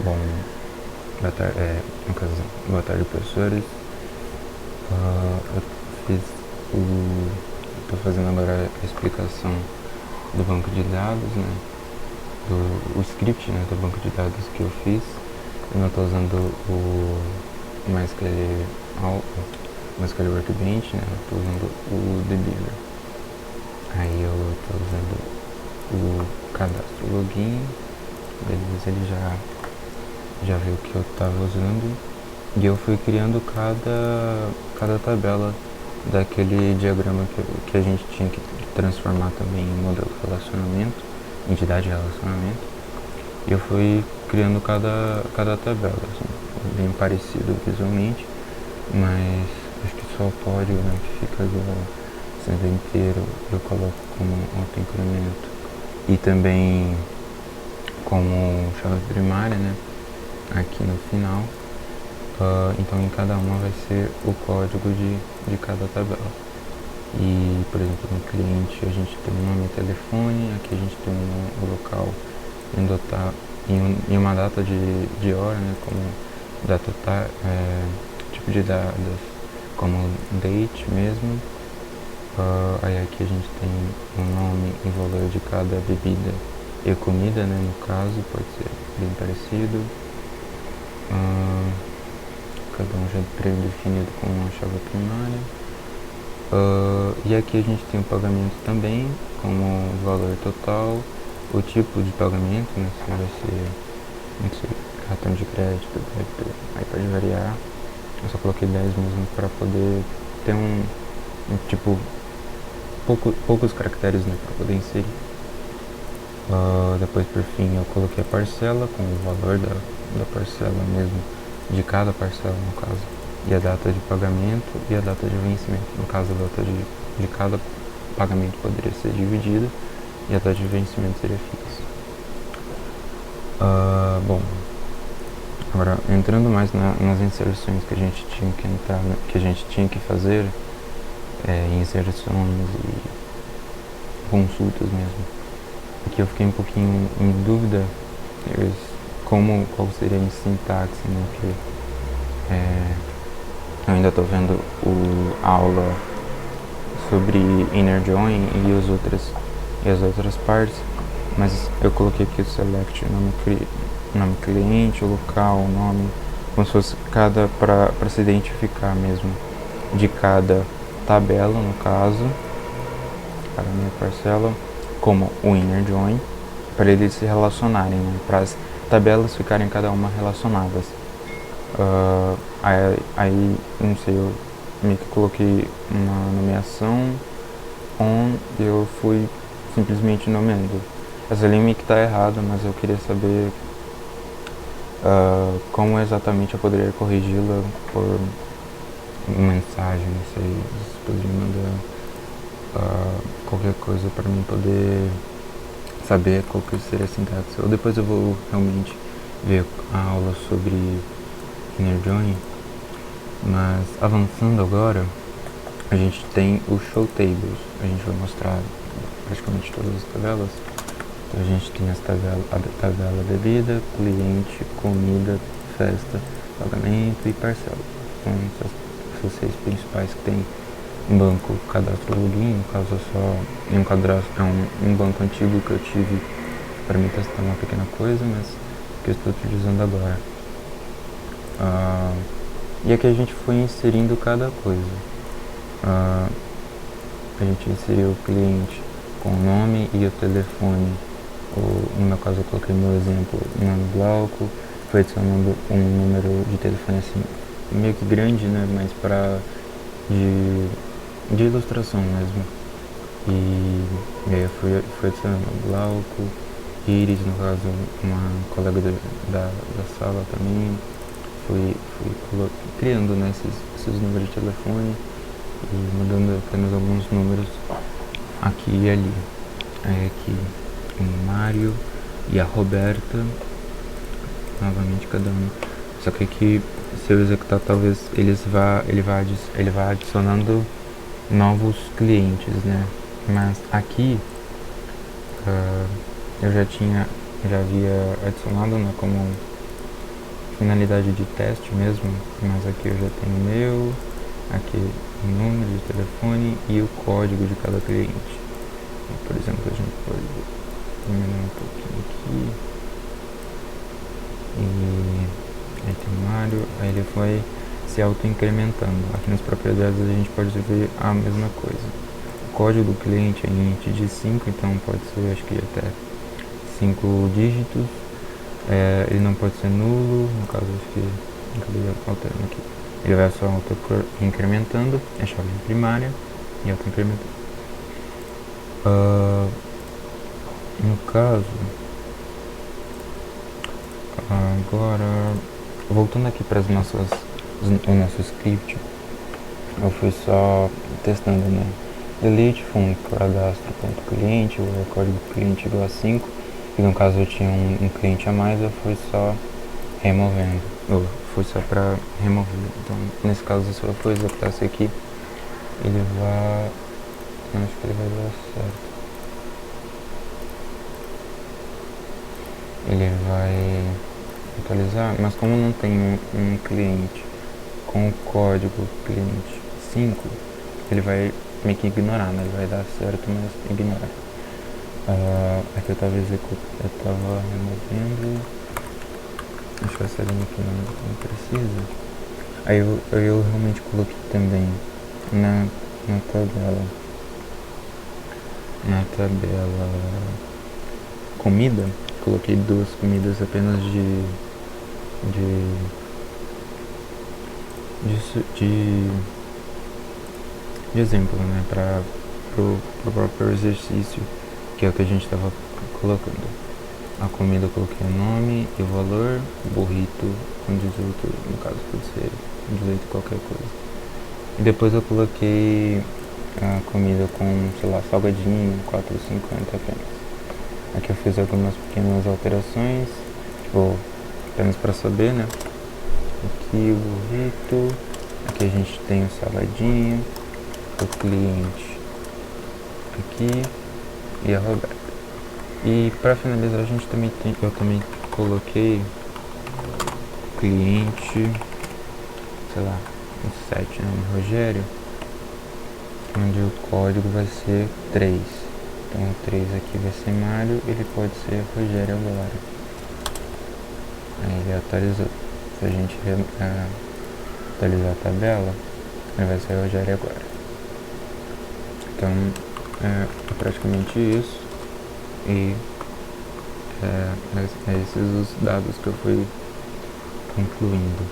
Bom, no caso, boa tarde, professores. Eu fiz estou fazendo agora a explicação do banco de dados, né? O script, né, do banco de dados que eu fiz. Eu não estou usando o MySQL Workbench, né? Eu estou usando o Debiler. Aí eu estou usando o cadastro login, beleza, ele já viu o que eu estava usando, e eu fui criando cada tabela daquele diagrama que a gente tinha que transformar também em modelo de relacionamento, entidade de relacionamento, e eu fui criando cada tabela, assim, bem parecido visualmente, mas acho que só o código, né, que fica sendo inteiro, eu coloco como autoincremento e também como chave primária, né, aqui no final. Então em cada uma vai ser o código de cada tabela. E, por exemplo, no cliente a gente tem um nome e telefone, aqui a gente tem um local em uma data de hora, né, como data, tipo de dados, como date mesmo. Aí aqui a gente tem um nome e valor de cada bebida e comida, né, no caso, pode ser bem parecido. Cada um já pré-definido com uma chave primária. E aqui a gente tem o pagamento também, como o valor total, o tipo de pagamento, né, se vai ser, não sei, cartão de crédito, débito, aí pode variar. Eu só coloquei 10 mesmo para poder ter um tipo, poucos caracteres, né, para poder inserir. Depois, por fim, eu coloquei a parcela com o valor da parcela mesmo, de cada parcela no caso, e a data de pagamento e a data de vencimento. No caso, a data de cada pagamento poderia ser dividida e a data de vencimento seria fixa. Bom, agora entrando mais nas inserções que a gente tinha que entrar, que a gente tinha que fazer, inserções e consultas mesmo. Aqui eu fiquei um pouquinho em dúvida qual seria a sintaxe, né? Porque eu ainda estou vendo a aula sobre inner join e as outras partes, mas eu coloquei aqui o select, nome cliente, o local, o nome, como se fosse para se identificar mesmo de cada tabela, no caso, para a minha parcela, como o inner join, para eles se relacionarem, né, para as tabelas ficarem cada uma relacionadas. Aí, não sei, eu meio que coloquei uma nomeação on e eu fui simplesmente nomeando. Essa linha meio que está errada, mas eu queria saber como exatamente eu poderia corrigi-la por mensagem, não sei, se poderia mandar qualquer coisa para mim poder saber qual que seria a sintaxe. Ou depois eu vou realmente ver a aula sobre inner join. Mas avançando agora, a gente tem o show tables. A gente vai mostrar praticamente todas as tabelas. Então a gente tem a tabela bebida, cliente, comida, festa, pagamento e parcela. São essas 6 principais que tem um banco cadastro login, no caso é um banco antigo que eu tive para me testar uma pequena coisa, mas que eu estou utilizando agora. E aqui a gente foi inserindo cada coisa. A gente inseriu o cliente com o nome e o telefone. No meu caso eu coloquei meu exemplo, nome Glauco, foi adicionando um número de telefone assim, meio que grande, né, mas de ilustração mesmo. E aí eu fui adicionando Glauco, Iris, no caso uma colega da sala também. Fui criando, né, esses números de telefone e mudando apenas alguns números aqui e ali. Aí aqui o Mário e a Roberta, novamente cada um. Só que aqui, se eu executar, talvez ele vá adicionando novos clientes, né? Mas aqui eu já havia adicionado, né, como finalidade de teste mesmo, mas aqui eu já tenho o meu, aqui o número de telefone e o código de cada cliente. Por exemplo, a gente pode diminuir um pouquinho aqui. E aí tem o Mário, aí ele vai se auto-incrementando. Aqui nas propriedades a gente pode ver a mesma coisa. O código do cliente é int de 5, então pode ser, acho que até 5 dígitos. Ele não pode ser nulo, no caso acho que acabei alterando aqui. Ele vai só auto-incrementando, é chave primária e auto-incrementando. No caso, agora, voltando aqui para o nosso script, eu fui só testando, né? Delete from cadastro.cliente, o código do cliente igual a 5, e no caso eu tinha um cliente a mais, eu fui só removendo, foi só para remover. Então, nesse caso, se eu for executar isso aqui, ele vai, acho que ele vai dar certo. Ele vai atualizar, mas como não tem um cliente com o código cliente 5, ele vai meio que ignorar, né? Ele vai dar certo, mas ignora. Aqui eu tava removendo. Deixa essa linha aqui não precisa. Aí eu realmente coloquei também na tabela comida, coloquei 2 comidas apenas de exemplo, né, para pro próprio exercício, que é o que a gente estava colocando. A comida eu coloquei o nome e o valor, burrito com 18, no caso pode ser 18 qualquer coisa. E depois eu coloquei a comida com, sei lá, salgadinho, 4,50 apenas. Aqui eu fiz algumas pequenas alterações, tipo, apenas para saber, né? Aqui o burrito, aqui a gente tem o saladinho, o cliente aqui e a Roberta. E para finalizar eu também coloquei cliente, sei lá, 7, né, Rogério, onde o código vai ser 3. Então o 3 aqui vai ser Mário, ele pode ser Rogério agora. Aí ele atualizou. Se a gente atualizar a tabela, ele vai ser Rogério agora. Então é praticamente isso. E esses os dados que eu fui concluindo.